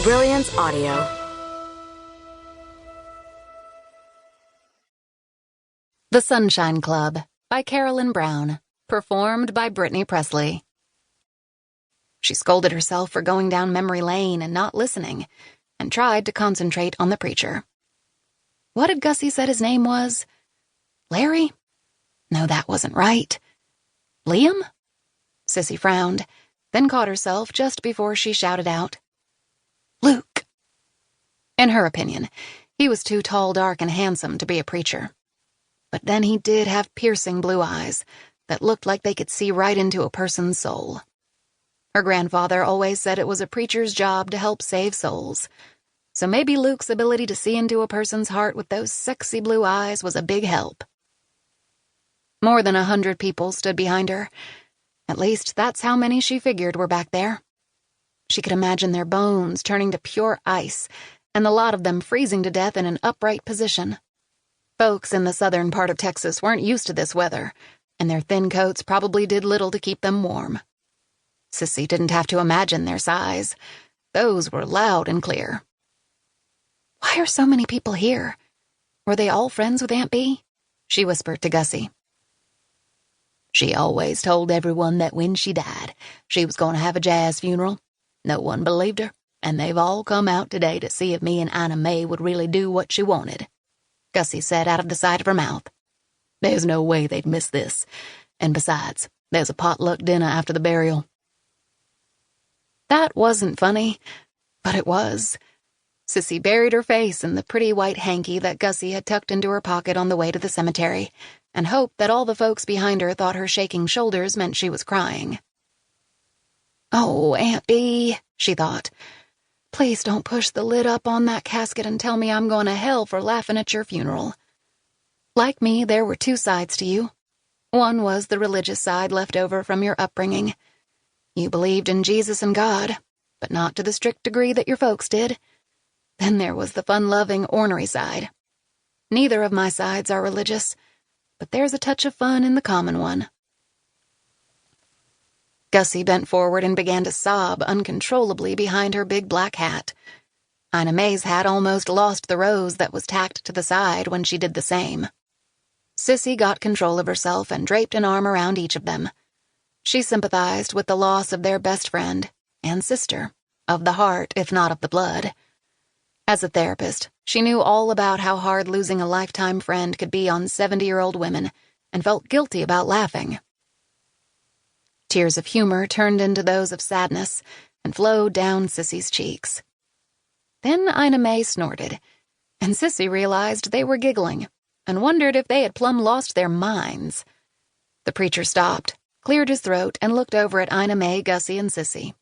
Brilliance Audio. The Sunshine Club by Carolyn Brown, performed by Brittany Pressley. She scolded herself for going down memory lane and not listening, and tried to concentrate on the preacher. What had Gussie said his name was? Larry? No, that wasn't right. Liam? Sissy frowned, then caught herself just before she shouted out, Luke. In her opinion, he was too tall, dark, and handsome to be a preacher. But then he did have piercing blue eyes that looked like they could see right into a person's soul. Her grandfather always said it was a preacher's job to help save souls. So maybe Luke's ability to see into a person's heart with those sexy blue eyes was a big help. More than 100 people stood behind her. At least that's how many she figured were back there. She could imagine their bones turning to pure ice, and the lot of them freezing to death in an upright position. Folks in the southern part of Texas weren't used to this weather, and their thin coats probably did little to keep them warm. Sissy didn't have to imagine their sighs. Those were loud and clear. Why are so many people here? Were they all friends with Aunt Bee? She whispered to Gussie. She always told everyone that when she died, she was going to have a jazz funeral. No one believed her, and they've all come out today to see if me and Ina Mae would really do what she wanted, Gussie said out of the side of her mouth. There's no way they'd miss this. And besides, there's a potluck dinner after the burial. That wasn't funny, but it was. Sissy buried her face in the pretty white hanky that Gussie had tucked into her pocket on the way to the cemetery, and hoped that all the folks behind her thought her shaking shoulders meant she was crying. Oh, Aunt Bee, she thought. Please don't push the lid up on that casket and tell me I'm going to hell for laughing at your funeral. Like me, there were two sides to you. One was the religious side left over from your upbringing. You believed in Jesus and God, but not to the strict degree that your folks did. Then there was the fun-loving, ornery side. Neither of my sides are religious, but there's a touch of fun in the common one. Gussie bent forward and began to sob uncontrollably behind her big black hat. Ina Mae's hat almost lost the rose that was tacked to the side when she did the same. Sissy got control of herself and draped an arm around each of them. She sympathized with the loss of their best friend and sister, of the heart if not of the blood. As a therapist, she knew all about how hard losing a lifetime friend could be on 70-year-old women and felt guilty about laughing. Tears of humor turned into those of sadness and flowed down Sissy's cheeks. Then Ina Mae snorted, and Sissy realized they were giggling and wondered if they had plumb lost their minds. The preacher stopped, cleared his throat, and looked over at Ina Mae, Gussie, and Sissy.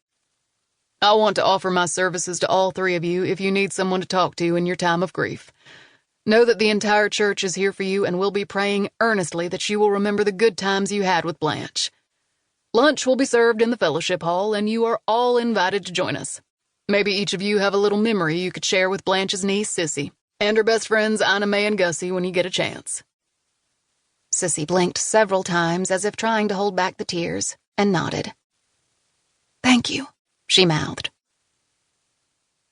I want to offer my services to all three of you if you need someone to talk to in your time of grief. Know that the entire church is here for you and will be praying earnestly that you will remember the good times you had with Blanche. Lunch will be served in the fellowship hall, and you are all invited to join us. Maybe each of you have a little memory you could share with Blanche's niece, Sissy, and her best friends, Ina Mae and Gussie, when you get a chance. Sissy blinked several times as if trying to hold back the tears, and nodded. Thank you, she mouthed.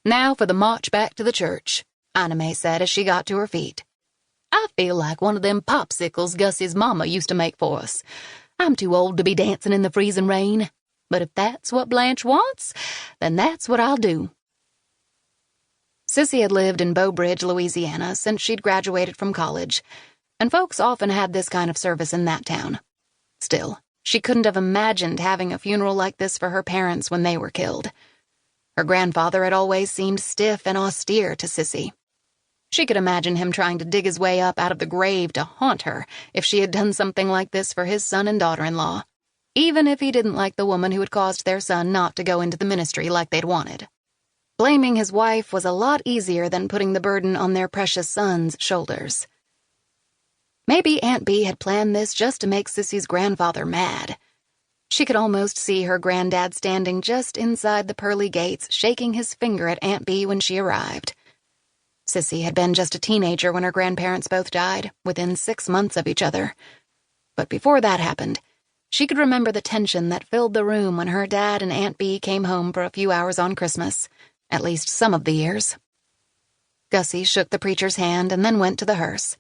Now for the march back to the church, Ina Mae said as she got to her feet. I feel like one of them popsicles Gussie's mama used to make for us. I'm too old to be dancing in the freezing rain, but if that's what Blanche wants, then that's what I'll do. Sissy had lived in Beau Bridge, Louisiana, since she'd graduated from college, and folks often had this kind of service in that town. Still, she couldn't have imagined having a funeral like this for her parents when they were killed. Her grandfather had always seemed stiff and austere to Sissy. She could imagine him trying to dig his way up out of the grave to haunt her if she had done something like this for his son and daughter-in-law, even if he didn't like the woman who had caused their son not to go into the ministry like they'd wanted. Blaming his wife was a lot easier than putting the burden on their precious son's shoulders. Maybe Aunt Bee had planned this just to make Sissy's grandfather mad. She could almost see her granddad standing just inside the pearly gates, shaking his finger at Aunt Bee when she arrived. Sissy had been just a teenager when her grandparents both died, within 6 months of each other. But before that happened, she could remember the tension that filled the room when her dad and Aunt Bee came home for a few hours on Christmas, At least some of the years. Gussie shook the preacher's hand and then went to the hearse.